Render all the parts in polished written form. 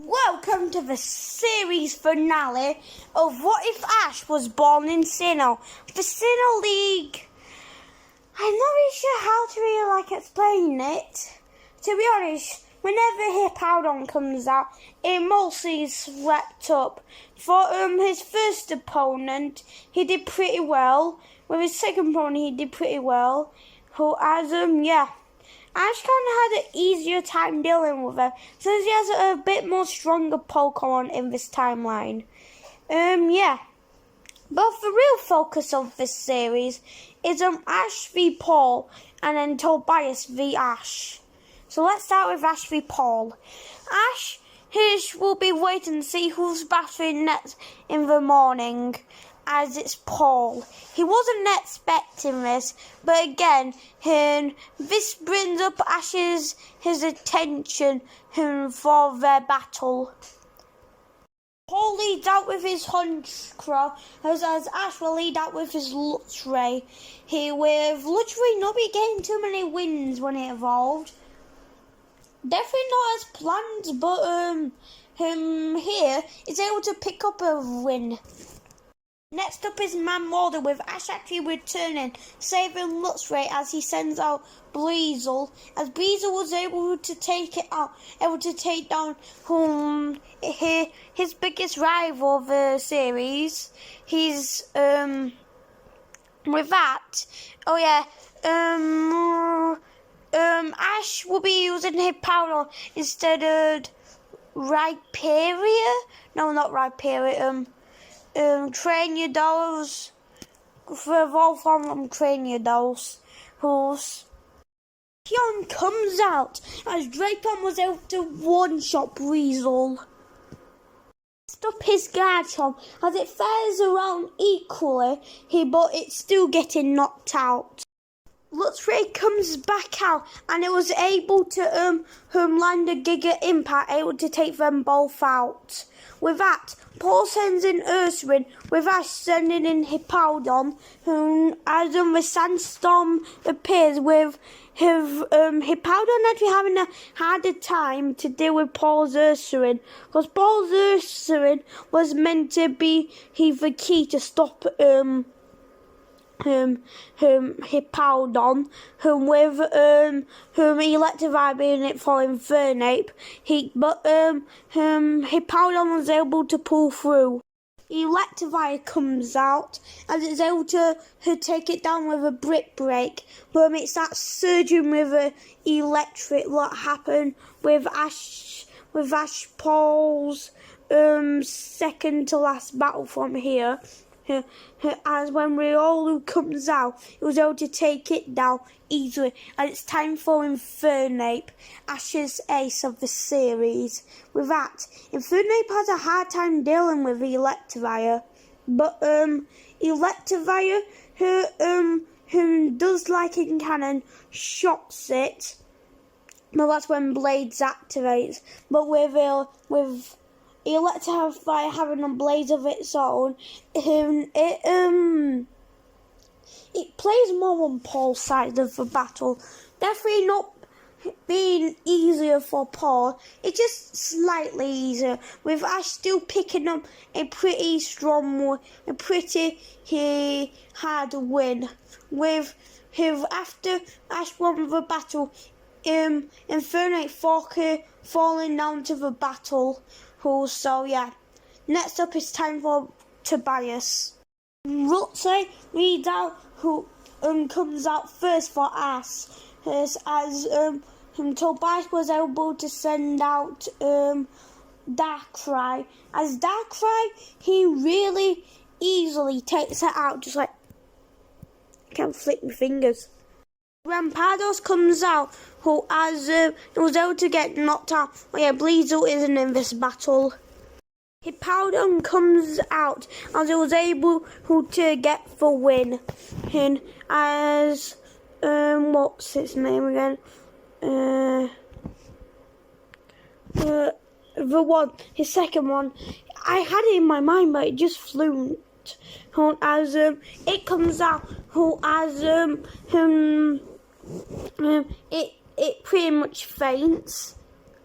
Welcome to the series finale of What If Ash Was Born in Sinnoh. The Sinnoh League. I'm not really sure how to really explain it. To be honest, whenever Hippowdon comes out, it mostly is swept up. For his first opponent, he did pretty well. With his second opponent, he did pretty well. Ash kind of had an easier time dealing with her, since he has a bit more stronger Pokemon in this timeline. But the real focus of this series is Ash v Paul, and then Tobias v Ash. So let's start with Ash v Paul. Ash will be waiting to see who's battling next in the morning, as it's Paul. He wasn't expecting this, but again, this brings up his attention for their battle. Paul leads out with his Honchkrow, as Ash will lead out with his Luxray. With Luxray not be getting too many wins when it evolved. Definitely not as planned, but here is able to pick up a win. Next up is Manmorder, with Ash actually returning, saving Luxray as he sends out Breezel, as Breezel was able to take down his biggest rival of the series. He's with that. Ash will be using Hippowdon instead of Rhyperior. No, not Rhyperior. Trainerdolls, for evolve from Trainerdolls. Pion comes out as Dracon was able to one-shot Breezel. Stop his Garchomp as it fares around equally, but it's still getting knocked out. Luxray comes back out and it was able to land a Giga Impact, able to take them both out. With that, Paul sends in Ursaring, with Ash sending in Hippowdon, as the Sandstorm appears, with Hippowdon actually having a harder time to deal with Paul's Ursaring, because Paul's Ursaring was meant to be the key to stop Hippowdon, with Electivire being it for Infernape. Hippowdon was able to pull through. Electivire comes out as it's able to take it down with a Brick Break, but it's that surging with an electric that happened with Ash Paul's second to last battle from here. As when Riolu comes out, he was able to take it down easily, and it's time for Infernape, Ash's ace of the series. With that, Infernape has a hard time dealing with Electivire, but Electivire, who does like in cannon, shocks it. Well, that's when Blades activates, but with Electivire having a blaze of its own, it plays more on Paul's side of the battle. Definitely not being easier for Paul, it's just slightly easier, with Ash still picking up a pretty hard win. After Ash won the battle, Infernape falling down to the battle. So yeah, next up it's time for Tobias. Luxray reads out who comes out first for Ash, as Tobias was able to send out Darkrai. As Darkrai, he really easily takes it out, just like I can't flick my fingers. Rampardos comes out, who was able to get knocked out. Breezel isn't in this battle. Hippowdon comes out as it was able to get the win. As what's its name again? His second one. I had it in my mind, but it just flew. As it comes out, it pretty much faints,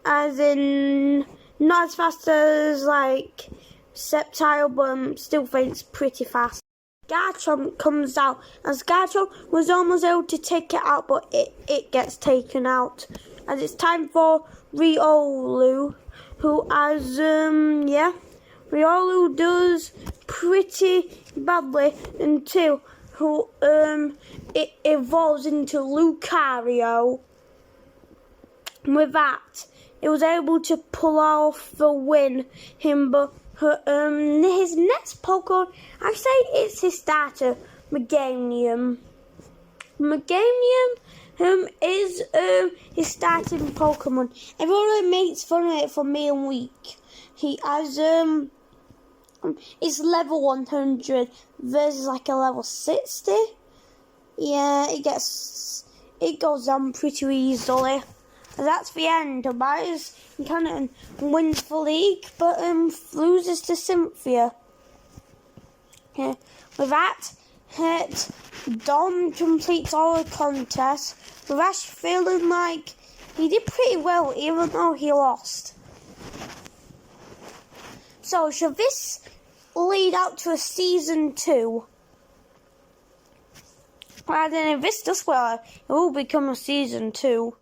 as in Not as fast as like Sceptile, but still thinks pretty fast. Garchomp comes out, as Garchomp was almost able to take it out, but it gets taken out. As it's time for Riolu, who has, Riolu does pretty badly until it evolves into Lucario. And with that, it was able to pull off the win. But his next Pokemon, I say it's his starter, Meganium. Meganium is his starting Pokemon. Everyone makes fun of it for me and weak. He has it's level 100 versus like a level 60. Yeah, it goes on pretty easily. And that's the end. Tobias kind of wins the league, but loses to Cynthia. Yeah. With that, Dom completes all the contests, with Ash feeling like he did pretty well, even though he lost. So, should this lead out to a season 2? Well, then if this does well, it will become a season 2.